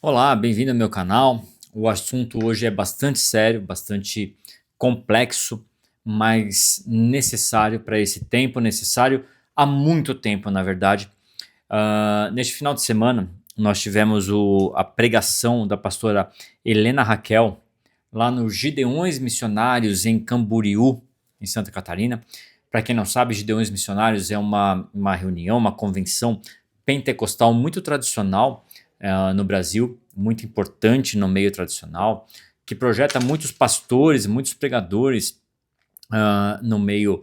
Olá, bem-vindo ao meu canal. O assunto hoje é bastante sério, bastante complexo, mas necessário para esse tempo, necessário há muito tempo, na verdade. Neste final de semana, nós tivemos a pregação da pastora Helena Raquel, lá no Gideões Missionários, em Camboriú, em Santa Catarina. Para quem não sabe, Gideões Missionários é uma reunião, uma convenção pentecostal muito tradicional no Brasil, muito importante no meio tradicional, que projeta muitos pastores, muitos pregadores no meio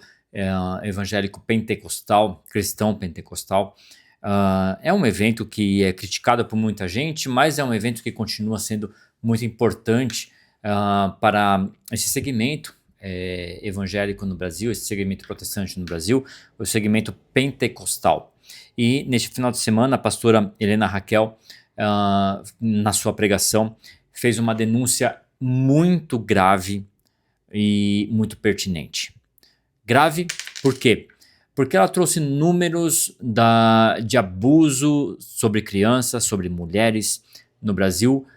evangélico pentecostal, cristão pentecostal. É um evento que é criticado por muita gente, mas é um evento que continua sendo muito importante para esse segmento evangélico no Brasil, esse segmento protestante no Brasil, o segmento pentecostal. E neste final de semana, a pastora Helena Raquel, na sua pregação, fez uma denúncia muito grave e muito pertinente. Grave por quê? Porque ela trouxe números de abuso sobre crianças, sobre mulheres no Brasil,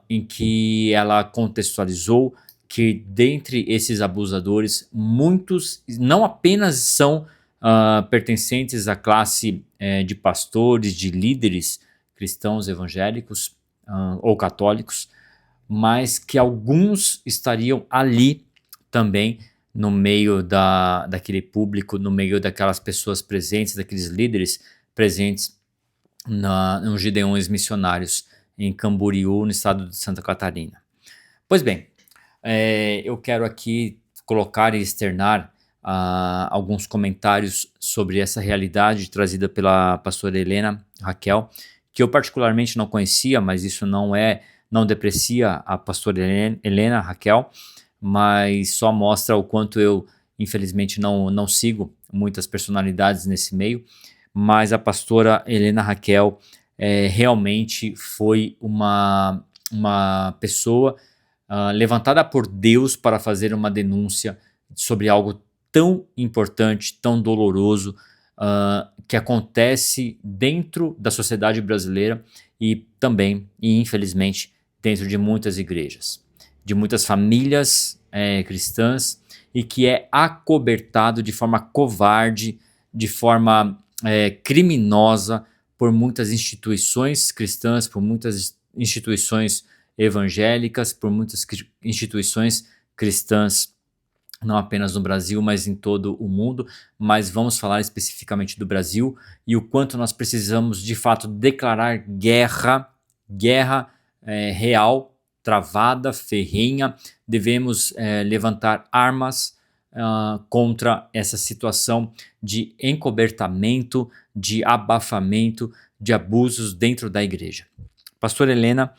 em que ela contextualizou que dentre esses abusadores, muitos não apenas são pertencentes à classe de pastores, de líderes cristãos evangélicos ou católicos, mas que alguns estariam ali também no meio daquele público, no meio daquelas pessoas presentes, daqueles líderes presentes nos Gideões Missionários em Camboriú, no estado de Santa Catarina. Pois bem, eu quero aqui colocar e externar alguns comentários sobre essa realidade trazida pela pastora Helena Raquel, que eu particularmente não conhecia, mas isso não deprecia a pastora Helena Raquel, mas só mostra o quanto eu, infelizmente, não sigo muitas personalidades nesse meio, mas a pastora Helena Raquel realmente foi uma pessoa levantada por Deus para fazer uma denúncia sobre algo tão importante, tão doloroso, que acontece dentro da sociedade brasileira e também, e infelizmente, dentro de muitas igrejas, de muitas famílias cristãs, e que é acobertado de forma covarde, de forma criminosa por muitas instituições cristãs, por muitas instituições evangélicas, por muitas instituições cristãs, não apenas no Brasil, mas em todo o mundo. Mas vamos falar especificamente do Brasil e o quanto nós precisamos de fato declarar guerra real, travada, ferrenha. Devemos levantar armas contra essa situação de encobertamento, de abafamento, de abusos dentro da igreja. Pastor Helena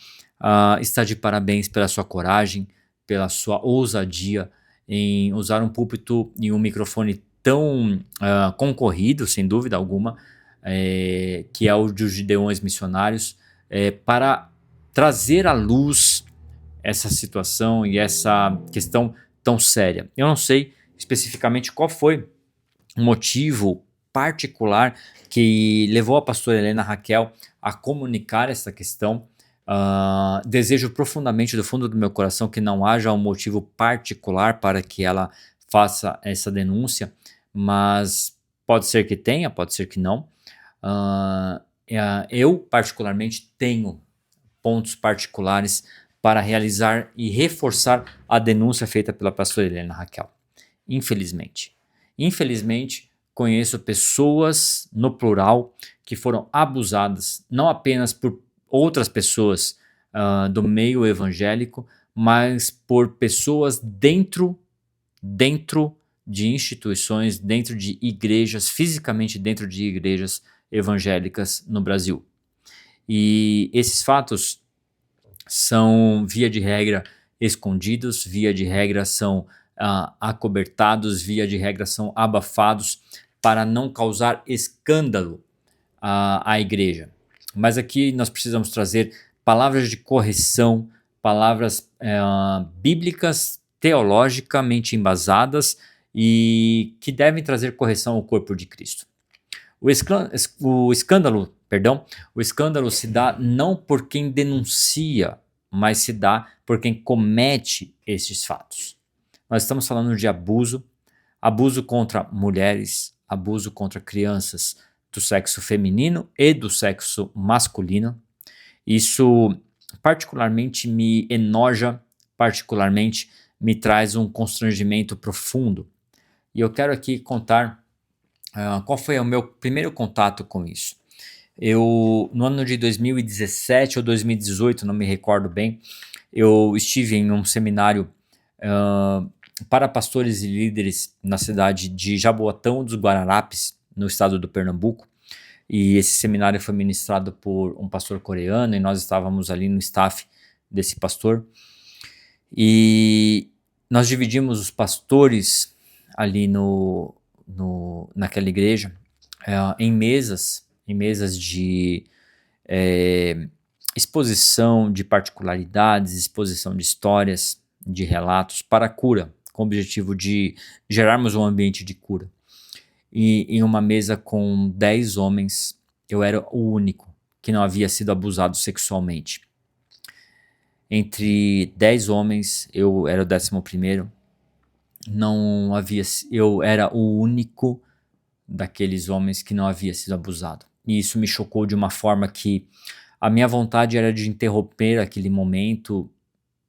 está de parabéns pela sua coragem, pela sua ousadia em usar um púlpito e um microfone tão concorrido, sem dúvida alguma, que é o dos Gideões Missionários, para trazer à luz essa situação e essa questão tão séria. Eu não sei especificamente qual foi o motivo particular que levou a pastora Helena Raquel a comunicar essa questão. Desejo profundamente do fundo do meu coração que não haja um motivo particular para que ela faça essa denúncia, mas pode ser que tenha, pode ser que não. Eu particularmente tenho pontos particulares para realizar e reforçar a denúncia feita pela pastora Helena Raquel. Infelizmente, conheço pessoas, no plural, que foram abusadas, não apenas por outras pessoas do meio evangélico, mas por pessoas dentro de instituições, dentro de igrejas, fisicamente dentro de igrejas evangélicas no Brasil. E esses fatos são, via de regra, escondidos, via de regra são acobertados, via de regra são abafados para não causar escândalo à igreja. Mas aqui nós precisamos trazer palavras de correção, palavras bíblicas, teologicamente embasadas e que devem trazer correção ao corpo de Cristo. O escândalo, perdão, o escândalo se dá não por quem denuncia, mas se dá por quem comete estes fatos. Nós estamos falando de abuso, abuso contra mulheres, abuso contra crianças do sexo feminino e do sexo masculino. Isso particularmente me enoja, particularmente me traz um constrangimento profundo. E eu quero aqui contar qual foi o meu primeiro contato com isso. Eu, no ano de 2017 ou 2018, não me recordo bem, eu estive em um seminário para pastores e líderes na cidade de Jaboatão dos Guararapes, no estado do Pernambuco. E esse seminário foi ministrado por um pastor coreano e nós estávamos ali no staff desse pastor. E nós dividimos os pastores ali naquela igreja em mesas de exposição de particularidades, exposição de histórias, de relatos para a cura, com o objetivo de gerarmos um ambiente de cura. E em uma mesa com 10 homens, eu era o único que não havia sido abusado sexualmente. Entre 10 homens, eu era o 11º. Eu era o único daqueles homens que não havia sido abusado. E isso me chocou de uma forma que a minha vontade era de interromper aquele momento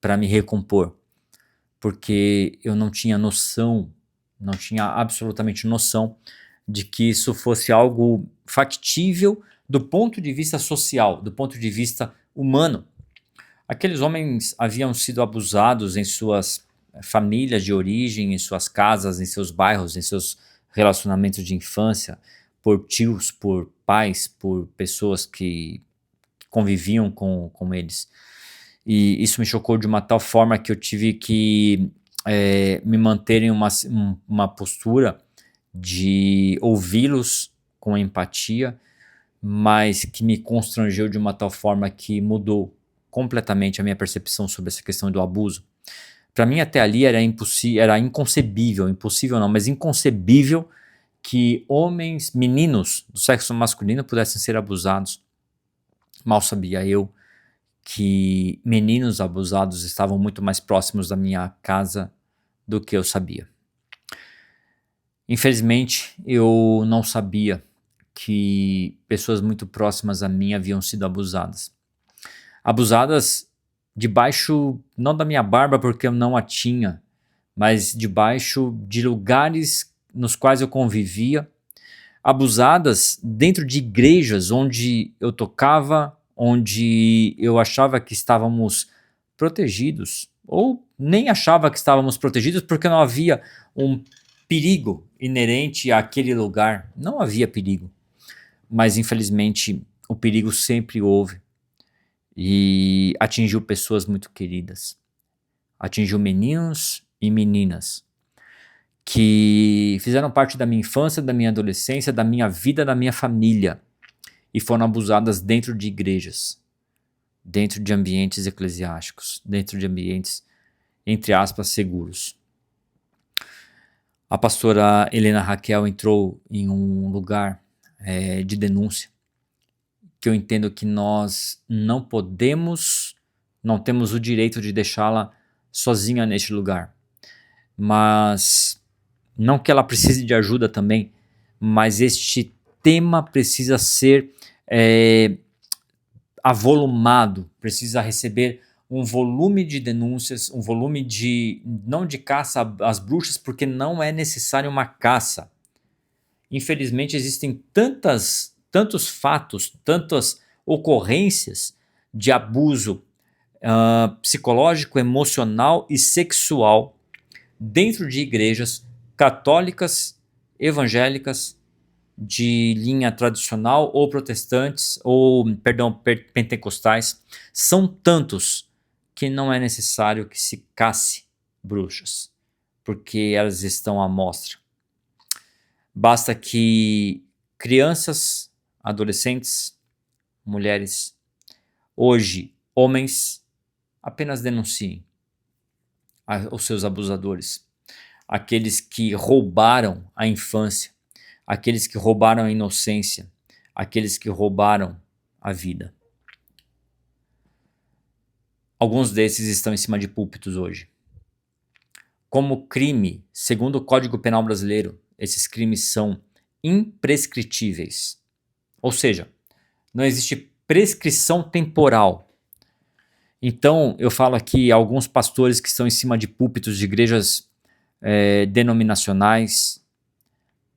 para me recompor, porque eu não tinha noção, não tinha absolutamente noção de que isso fosse algo factível do ponto de vista social, do ponto de vista humano. Aqueles homens haviam sido abusados em suas famílias de origem, em suas casas, em seus bairros, em seus relacionamentos de infância, por tios, por pais, por pessoas que conviviam com eles. E isso me chocou de uma tal forma que eu tive que me manter em uma postura de ouvi-los com empatia, mas que me constrangeu de uma tal forma que mudou completamente a minha percepção sobre essa questão do abuso. Para mim, até ali era inconcebível, impossível não, mas inconcebível que homens, meninos do sexo masculino pudessem ser abusados. Mal sabia eu que meninos abusados estavam muito mais próximos da minha casa do que eu sabia. Infelizmente, eu não sabia que pessoas muito próximas a mim haviam sido abusadas. Abusadas debaixo, não da minha barba porque eu não a tinha, mas debaixo de lugares nos quais eu convivia, abusadas dentro de igrejas onde eu tocava, onde eu achava que estávamos protegidos, ou nem achava que estávamos protegidos porque não havia um perigo inerente àquele lugar. Não havia perigo, mas infelizmente o perigo sempre houve e atingiu pessoas muito queridas. Atingiu meninos e meninas que fizeram parte da minha infância, da minha adolescência, da minha vida, da minha família e foram abusadas dentro de igrejas, dentro de ambientes eclesiásticos, dentro de ambientes, entre aspas, seguros. A pastora Helena Raquel entrou em um lugar de denúncia que eu entendo que nós não temos o direito de deixá-la sozinha neste lugar. Mas não que ela precise de ajuda também, mas este tema precisa ser avolumado, precisa receber um volume de denúncias, um volume não de caça às bruxas, porque não é necessário uma caça. Infelizmente existem tantos fatos, tantas ocorrências de abuso psicológico, emocional e sexual dentro de igrejas católicas, evangélicas, de linha tradicional ou protestantes, pentecostais. São tantos que não é necessário que se casse bruxas, porque elas estão à mostra. Basta que crianças, adolescentes, mulheres, hoje homens, apenas denunciem os seus abusadores, aqueles que roubaram a infância, aqueles que roubaram a inocência, aqueles que roubaram a vida. Alguns desses estão em cima de púlpitos hoje. Como crime, segundo o Código Penal brasileiro, esses crimes são imprescritíveis. Ou seja, não existe prescrição temporal. Então, eu falo aqui alguns pastores que estão em cima de púlpitos de igrejas denominacionais,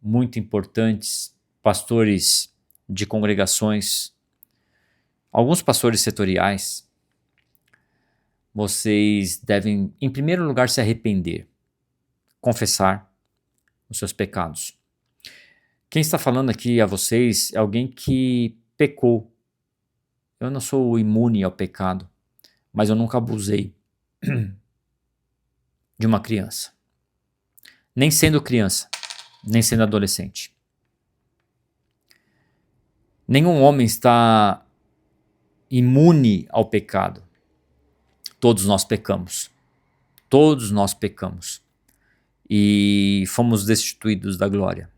muito importantes, pastores de congregações, alguns pastores setoriais. Vocês devem, em primeiro lugar, se arrepender, confessar os seus pecados. Quem está falando aqui a vocês é alguém que pecou. Eu não sou imune ao pecado, mas eu nunca abusei de uma criança. Nem sendo criança, nem sendo adolescente. Nenhum homem está imune ao pecado. Todos nós pecamos. Todos nós pecamos. E fomos destituídos da glória.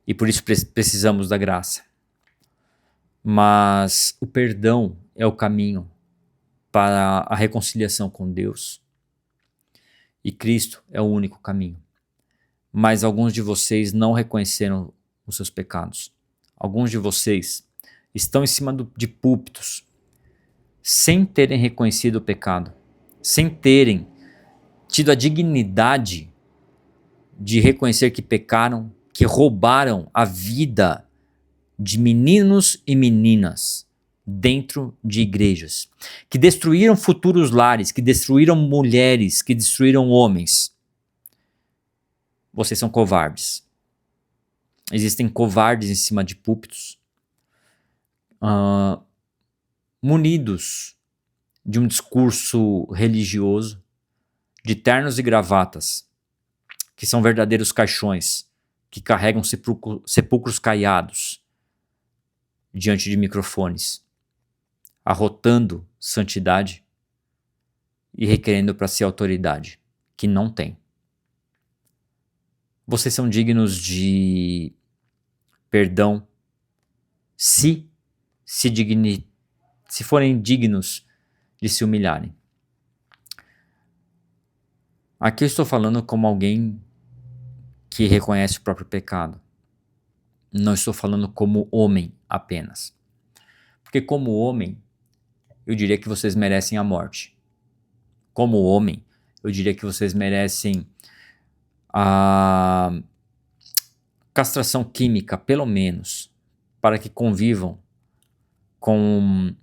E por isso precisamos da graça. Mas o perdão é o caminho para a reconciliação com Deus. E Cristo é o único caminho. Mas alguns de vocês não reconheceram os seus pecados. Alguns de vocês estão em cima de púlpitos sem terem reconhecido o pecado, sem terem tido a dignidade de reconhecer que pecaram, que roubaram a vida de meninos e meninas dentro de igrejas, que destruíram futuros lares, que destruíram mulheres, que destruíram homens. Vocês são covardes. Existem covardes em cima de púlpitos, munidos de um discurso religioso, de ternos e gravatas, que são verdadeiros caixões, que carregam sepulcros caiados diante de microfones, arrotando santidade e requerendo para si autoridade, que não tem. Vocês são dignos de perdão se forem dignos de se humilharem. Aqui eu estou falando como alguém que reconhece o próprio pecado. Não estou falando como homem apenas. Porque como homem, eu diria que vocês merecem a morte. Como homem, eu diria que vocês merecem a castração química, pelo menos, para que convivam com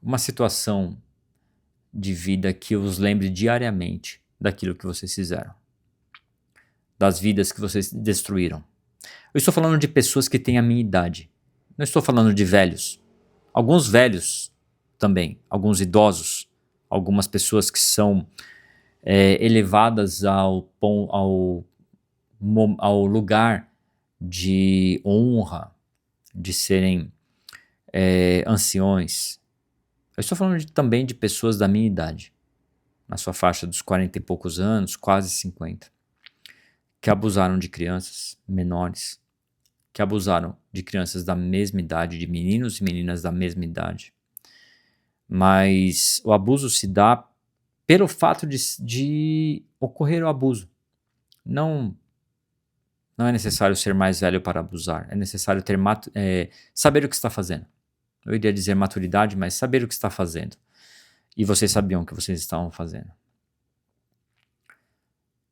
uma situação de vida que os lembre diariamente daquilo que vocês fizeram, das vidas que vocês destruíram. Eu estou falando de pessoas que têm a minha idade. Não estou falando de velhos. Alguns velhos também, alguns idosos, algumas pessoas que são elevadas ao lugar de honra, de serem anciões. Eu estou falando também de pessoas da minha idade, na sua faixa dos 40 e poucos anos, quase 50, que abusaram de crianças menores, que abusaram de crianças da mesma idade, de meninos e meninas da mesma idade. Mas o abuso se dá pelo fato de ocorrer o abuso. Não é necessário ser mais velho para abusar. É necessário saber o que está fazendo. Eu iria dizer maturidade, mas saber o que está fazendo. E vocês sabiam o que vocês estavam fazendo.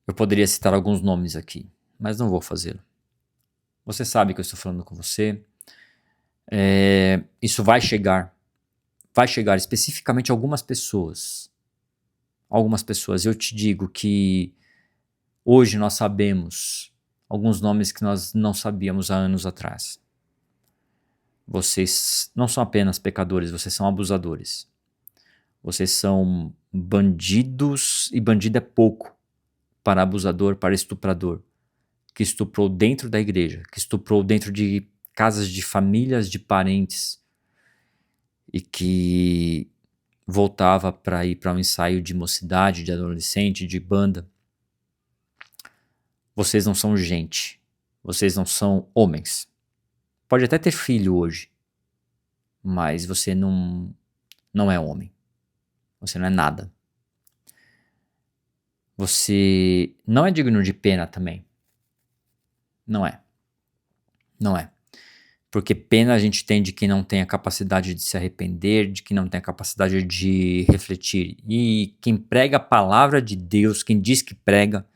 Eu poderia citar alguns nomes aqui, mas não vou fazê-lo. Você sabe que eu estou falando com você. Isso vai chegar especificamente a algumas pessoas. Algumas pessoas. Eu te digo que hoje nós sabemos alguns nomes que nós não sabíamos há anos atrás. Vocês não são apenas pecadores, vocês são abusadores. Vocês são bandidos, e bandido é pouco para abusador, para estuprador, que estuprou dentro da igreja, que estuprou dentro de casas de famílias, de parentes, e que voltava para ir para um ensaio de mocidade, de adolescente, de banda. Vocês não são gente. Vocês não são homens. Pode até ter filho hoje, mas você não é homem. Você não é nada. Você não é digno de pena também. Não é. Não é. Porque pena a gente tem de quem não tem a capacidade de se arrepender, de quem não tem a capacidade de refletir. E quem prega a palavra de Deus, quem diz que prega,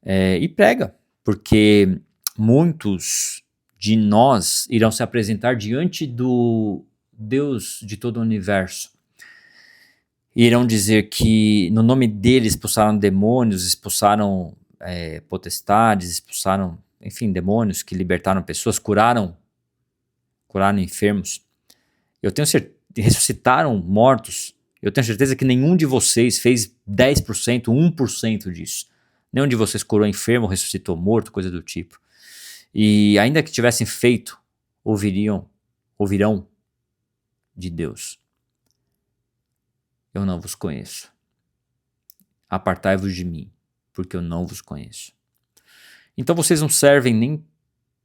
e prega. Porque muitos de nós irão se apresentar diante do Deus de todo o universo. E irão dizer que no nome dele expulsaram demônios, expulsaram potestades, expulsaram, enfim, demônios que libertaram pessoas, curaram enfermos. Eu tenho certeza, ressuscitaram mortos. Eu tenho certeza que nenhum de vocês fez 10%, 1% disso. Nenhum de vocês curou enfermo, ressuscitou morto, coisa do tipo. E ainda que tivessem feito, ouvirão de Deus: eu não vos conheço. Apartai-vos de mim, porque eu não vos conheço. Então vocês não servem nem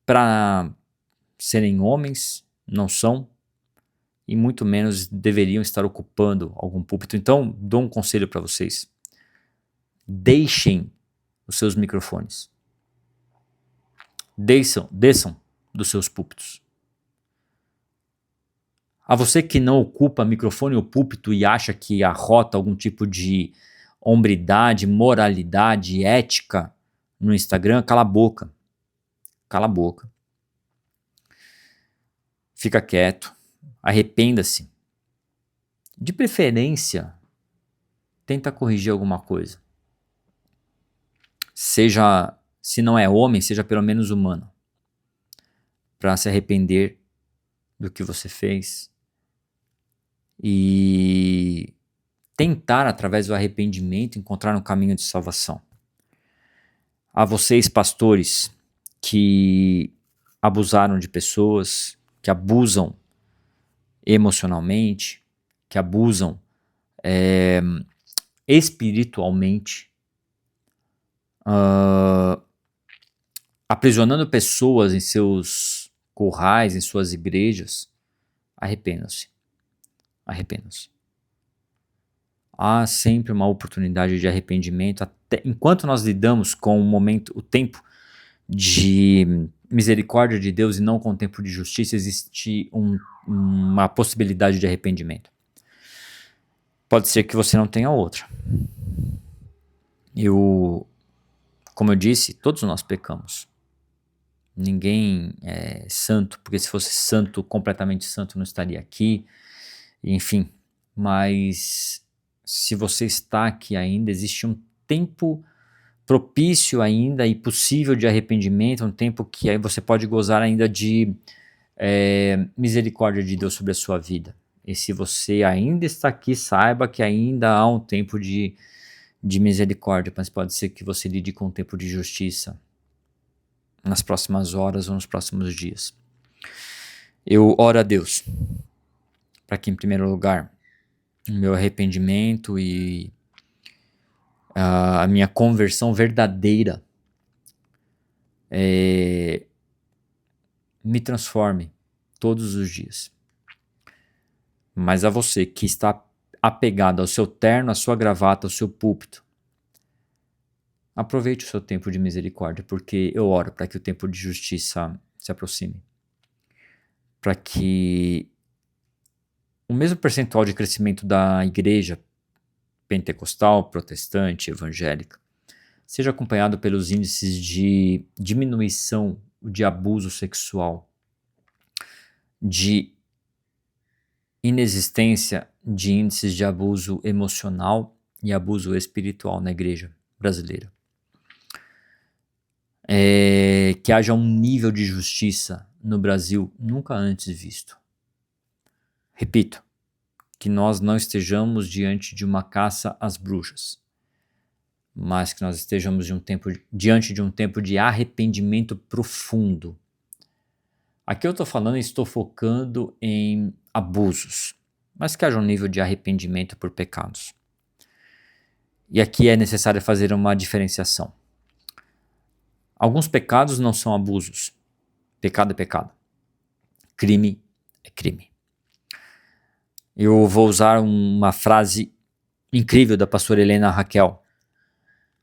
para serem homens, não são, e muito menos deveriam estar ocupando algum púlpito. Então dou um conselho para vocês: deixem os seus microfones. Desçam dos seus púlpitos. A você que não ocupa microfone ou púlpito e acha que arrota algum tipo de hombridade, moralidade, ética no Instagram, cala a boca. Cala a boca. Fica quieto. Arrependa-se. De preferência, tenta corrigir alguma coisa. Seja, se não é homem, seja pelo menos humano. Para se arrepender do que você fez e tentar, através do arrependimento, encontrar um caminho de salvação. A vocês, pastores, que abusaram de pessoas, que abusam emocionalmente, que abusam espiritualmente, aprisionando pessoas em seus currais, em suas igrejas, arrependam-se. Arrependam-se. Há sempre uma oportunidade de arrependimento, até enquanto nós lidamos com o tempo de misericórdia de Deus e não com o tempo de justiça, existe uma possibilidade de arrependimento. Pode ser que você não tenha outra. Como eu disse, todos nós pecamos. Ninguém é santo, porque se fosse santo, completamente santo, não estaria aqui. Enfim, mas se você está aqui ainda, existe um tempo propício ainda e possível de arrependimento, um tempo que aí você pode gozar ainda de misericórdia de Deus sobre a sua vida. E se você ainda está aqui, saiba que ainda há um tempo de misericórdia, mas pode ser que você lide com um tempo de justiça nas próximas horas ou nos próximos dias. Eu oro a Deus para que, em primeiro lugar, o meu arrependimento e a minha conversão verdadeira me transforme todos os dias. Mas a você que está apegado ao seu terno, à sua gravata, ao seu púlpito, aproveite o seu tempo de misericórdia, porque eu oro para que o tempo de justiça se aproxime. Para que o mesmo percentual de crescimento da igreja pentecostal, protestante, evangélica, seja acompanhado pelos índices de diminuição de abuso sexual, de inexistência de índices de abuso emocional e abuso espiritual na igreja brasileira. Que haja um nível de justiça no Brasil nunca antes visto. Repito, que nós não estejamos diante de uma caça às bruxas, mas que nós estejamos diante de um tempo de arrependimento profundo. Aqui eu estou falando e estou focando em abusos, mas que haja um nível de arrependimento por pecados. E aqui é necessário fazer uma diferenciação. Alguns pecados não são abusos. Pecado é pecado. Crime é crime. Eu vou usar uma frase incrível da pastora Helena Raquel.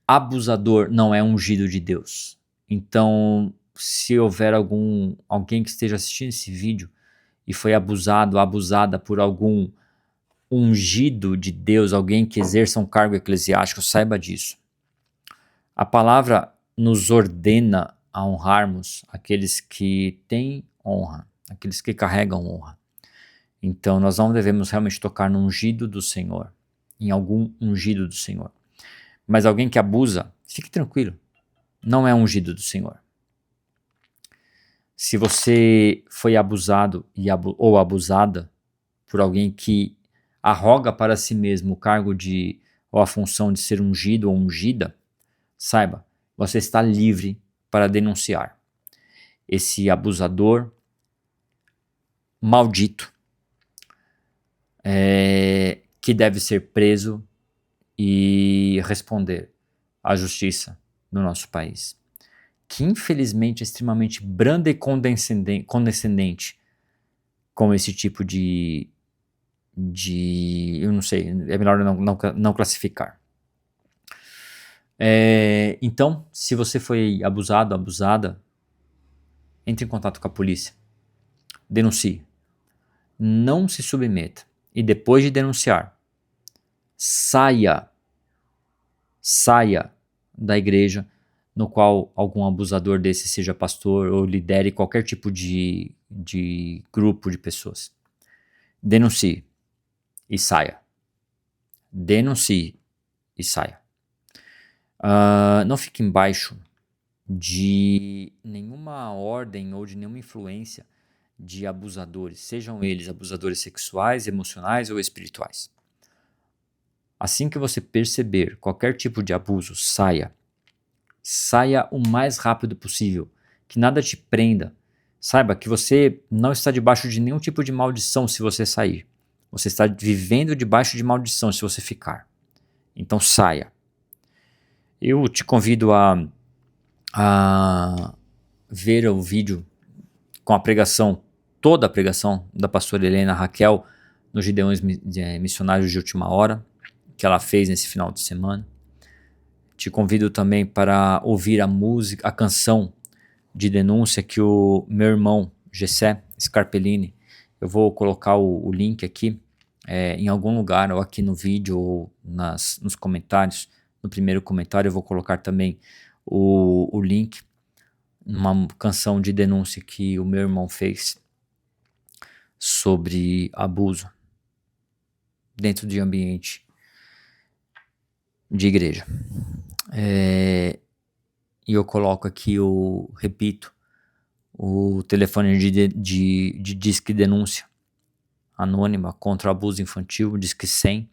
Abusador não é ungido de Deus. Então, se houver alguém que esteja assistindo esse vídeo e foi abusado, abusada por algum ungido de Deus, alguém que exerça um cargo eclesiástico, saiba disso. A palavra nos ordena a honrarmos aqueles que têm honra, aqueles que carregam honra. Então, nós não devemos realmente tocar no ungido do Senhor, em algum ungido do Senhor. Mas alguém que abusa, fique tranquilo, não é ungido do Senhor. Se você foi abusado ou abusada por alguém que arroga para si mesmo o cargo ou a função de ser ungido ou ungida, saiba, você está livre para denunciar esse abusador maldito que deve ser preso e responder à justiça no nosso país, que infelizmente é extremamente branda e condescendente com esse tipo de eu não sei, é melhor não classificar. Então, se você foi abusado, abusada, entre em contato com a polícia, denuncie, não se submeta e depois de denunciar, saia da igreja no qual algum abusador desse seja pastor ou lidere qualquer tipo de grupo de pessoas. Denuncie e saia. Denuncie e saia. Não fique embaixo de nenhuma ordem ou de nenhuma influência de abusadores, sejam eles abusadores sexuais, emocionais ou espirituais. Assim que você perceber qualquer tipo de abuso, saia. Saia o mais rápido possível, que nada te prenda. Saiba que você não está debaixo de nenhum tipo de maldição se você sair. Você está vivendo debaixo de maldição se você ficar. Então saia. Eu te convido a ver o vídeo com a pregação, toda a pregação da pastora Helena Raquel nos Gideões Missionários de Última Hora, que ela fez nesse final de semana. Te convido também para ouvir a canção de denúncia que o meu irmão Gessé Scarpellini, eu vou colocar o link aqui em algum lugar, ou aqui no vídeo, ou nos comentários. No primeiro comentário eu vou colocar também o link, uma canção de denúncia que o meu irmão fez sobre abuso dentro de ambiente de igreja. E eu coloco aqui, repito, o telefone de disque denúncia anônima contra abuso infantil, disque 100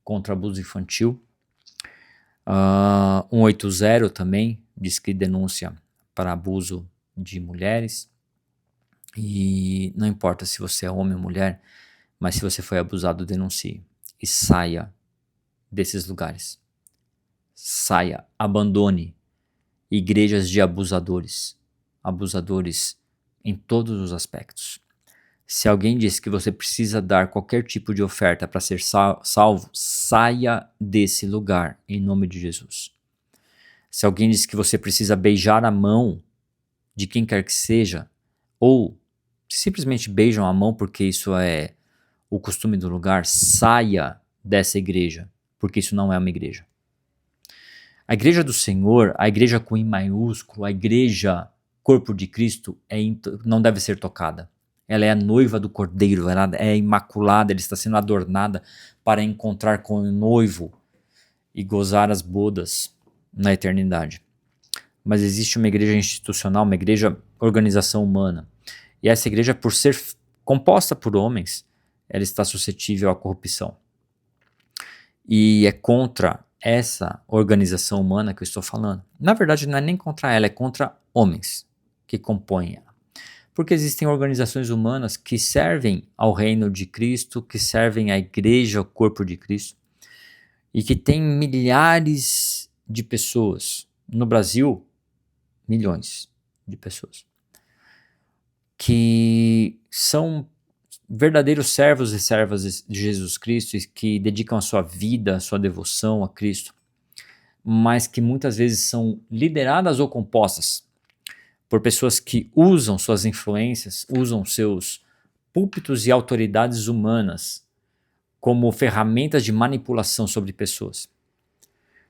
contra abuso infantil. 180 também, disque denúncia para abuso de mulheres. E não importa se você é homem ou mulher, mas se você foi abusado, denuncie e saia desses lugares. Saia, abandone igrejas de abusadores em todos os aspectos. Se alguém diz que você precisa dar qualquer tipo de oferta para ser salvo, saia desse lugar em nome de Jesus. Se alguém diz que você precisa beijar a mão de quem quer que seja, ou simplesmente beijam a mão porque isso é o costume do lugar, saia dessa igreja, porque isso não é uma igreja. A igreja do Senhor, a igreja com I maiúsculo, a igreja corpo de Cristo, não deve ser tocada. Ela é a noiva do Cordeiro, ela é imaculada, ela está sendo adornada para encontrar com o noivo e gozar as bodas na eternidade. Mas existe uma igreja institucional, uma igreja organização humana. E essa igreja, por ser composta por homens, ela está suscetível à corrupção. E é contra essa organização humana que eu estou falando. Na verdade, não é nem contra ela, é contra homens que compõem ela. Porque existem organizações humanas que servem ao reino de Cristo, que servem à igreja, ao corpo de Cristo, e que tem milhares de pessoas. No Brasil, milhões de pessoas, que são verdadeiros servos e servas de Jesus Cristo e que dedicam a sua vida, a sua devoção a Cristo, mas que muitas vezes são lideradas ou compostas por pessoas que usam suas influências, usam seus púlpitos e autoridades humanas como ferramentas de manipulação sobre pessoas,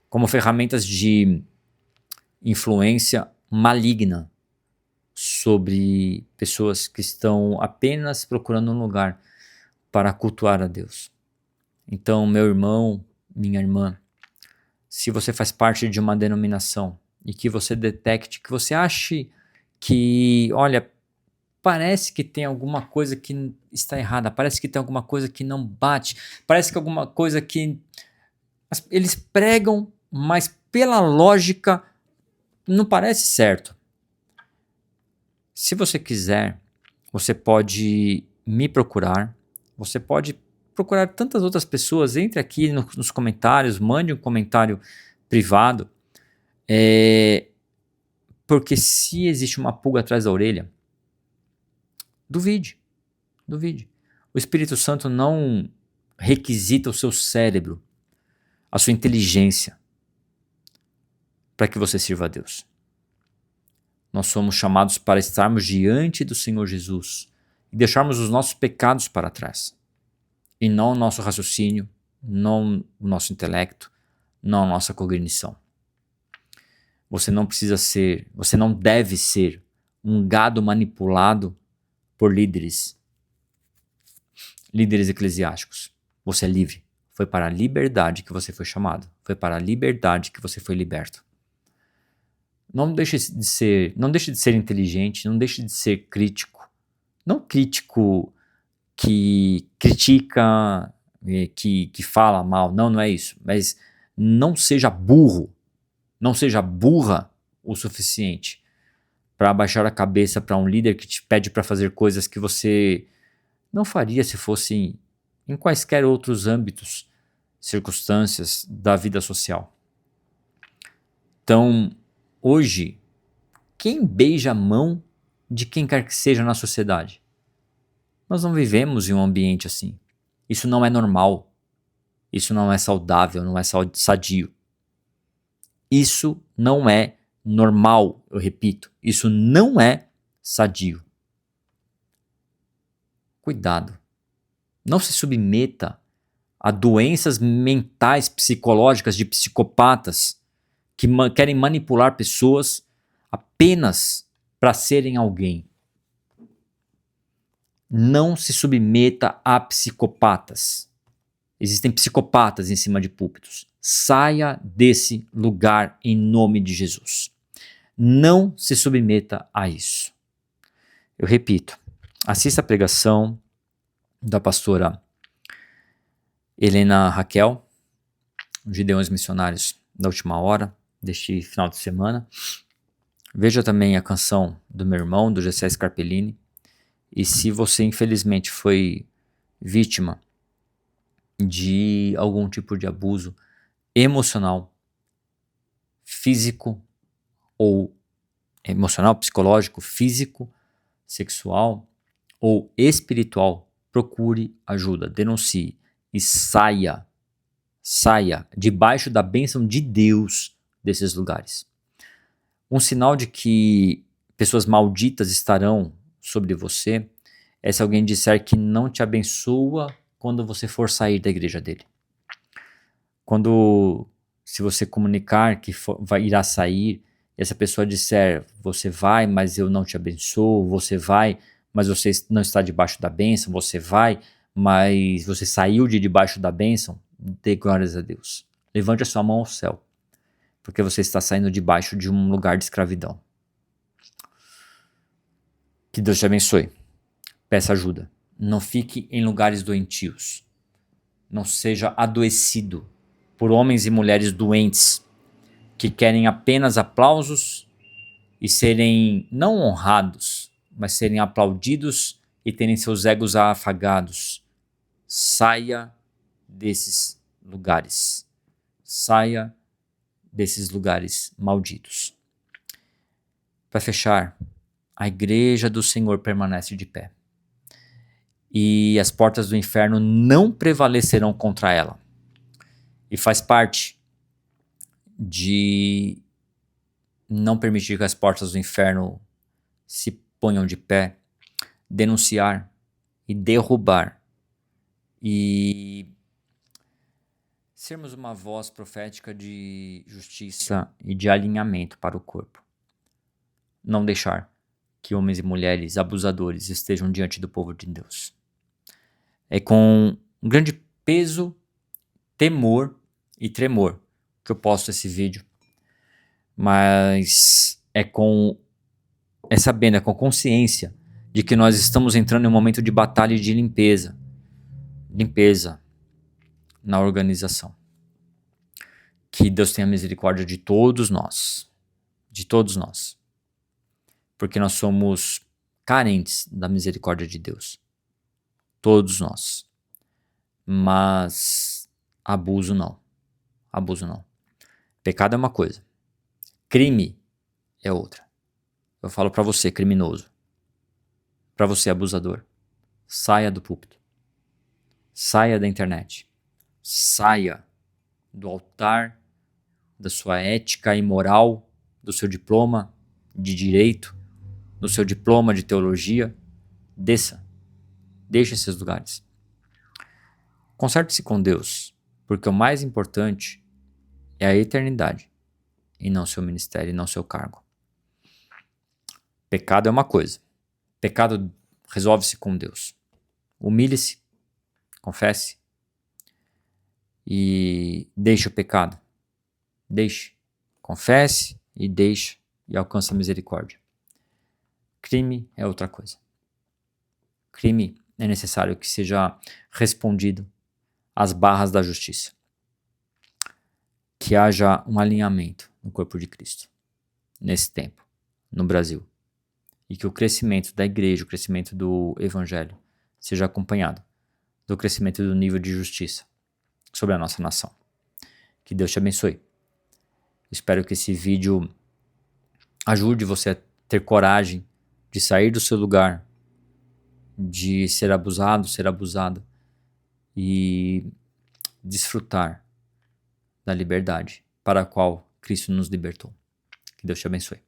como ferramentas de influência maligna sobre pessoas que estão apenas procurando um lugar para cultuar a Deus. Então, meu irmão, minha irmã, se você faz parte de uma denominação e que você detecte, que você ache que, olha, parece que tem alguma coisa que está errada, parece que tem alguma coisa que não bate, parece que alguma coisa que eles pregam, mas pela lógica não parece certo. Se você quiser, você pode me procurar, você pode procurar tantas outras pessoas, entre aqui nos comentários, mande um comentário privado, porque se existe uma pulga atrás da orelha, duvide. O Espírito Santo não requisita o seu cérebro, a sua inteligência, para que você sirva a Deus. Nós somos chamados para estarmos diante do Senhor Jesus e deixarmos os nossos pecados para trás. E não o nosso raciocínio, não o nosso intelecto, não a nossa cognição. Você não deve ser um gado manipulado por líderes eclesiásticos. Você é livre. Foi para a liberdade que você foi chamado. Foi para a liberdade que você foi liberto. Não deixe de ser inteligente, não deixe de ser crítico. Não crítico que critica, que fala mal. Não é isso. Mas não seja burro, não seja burra o suficiente para abaixar a cabeça para um líder que te pede para fazer coisas que você não faria se fosse em quaisquer outros âmbitos, circunstâncias da vida social. Então, hoje, quem beija a mão de quem quer que seja na sociedade? Nós não vivemos em um ambiente assim. Isso não é normal. Isso não é saudável, não é sadio. Isso não é normal, eu repito. Isso não é sadio. Cuidado. Não se submeta a doenças mentais psicológicas de psicopatas que querem manipular pessoas apenas para serem alguém. Não se submeta a psicopatas. Existem psicopatas em cima de púlpitos. Saia desse lugar em nome de Jesus. Não se submeta a isso. Eu repito, assista a pregação da pastora Helena Raquel, Gideões Missionários da Última Hora, deste final de semana. Veja também a canção do meu irmão, do Gessé Scarpellini. E se você infelizmente foi vítima de algum tipo de abuso emocional, físico ou emocional, psicológico, físico, sexual ou espiritual, procure ajuda, denuncie e saia debaixo da bênção de Deus desses lugares. Um sinal de que pessoas malditas estarão sobre você é se alguém disser que não te abençoa quando você for sair da igreja dele. Se você comunicar que irá sair, e essa pessoa disser, você vai, mas eu não te abençoo, você vai, mas você não está debaixo da bênção, você vai, mas você saiu de debaixo da bênção, dê glórias a Deus. Levante a sua mão ao céu, porque você está saindo debaixo de um lugar de escravidão. Que Deus te abençoe. Peça ajuda. Não fique em lugares doentios. Não seja adoecido por homens e mulheres doentes que querem apenas aplausos e serem não honrados, mas serem aplaudidos e terem seus egos afagados. Saia desses lugares. Saia desses lugares malditos. Para fechar, a igreja do Senhor permanece de pé. E as portas do inferno não prevalecerão contra ela. E faz parte de não permitir que as portas do inferno se ponham de pé, denunciar e derrubar e sermos uma voz profética de justiça e de alinhamento para o corpo. Não deixar que homens e mulheres abusadores estejam diante do povo de Deus. É com um grande peso, temor e tremor que eu posto esse vídeo, mas é sabendo, é com consciência de que nós estamos entrando em um momento de batalha e de limpeza na organização. Que Deus tenha misericórdia de todos nós, porque nós somos carentes da misericórdia de Deus, todos nós, mas abuso não. Pecado é uma coisa, crime é outra. Eu falo pra você, criminoso, pra você, abusador, saia do púlpito, saia da internet, saia do altar da sua ética e moral, do seu diploma de direito, do seu diploma de teologia. Deixe esses lugares. Conserte-se com Deus, porque o mais importante é a eternidade e não seu ministério e não seu cargo. Pecado é uma coisa. Pecado resolve-se com Deus. Humilhe-se, confesse e deixe o pecado. Confesse e deixe e alcance a misericórdia. Crime é outra coisa. Crime é necessário que seja respondido às barras da justiça. Que haja um alinhamento no corpo de Cristo nesse tempo, no Brasil. E que o crescimento da igreja, o crescimento do evangelho seja acompanhado do crescimento do nível de justiça sobre a nossa nação. Que Deus te abençoe. Espero que esse vídeo ajude você a ter coragem de sair do seu lugar, de ser abusado, ser abusada e desfrutar da liberdade para a qual Cristo nos libertou. Que Deus te abençoe.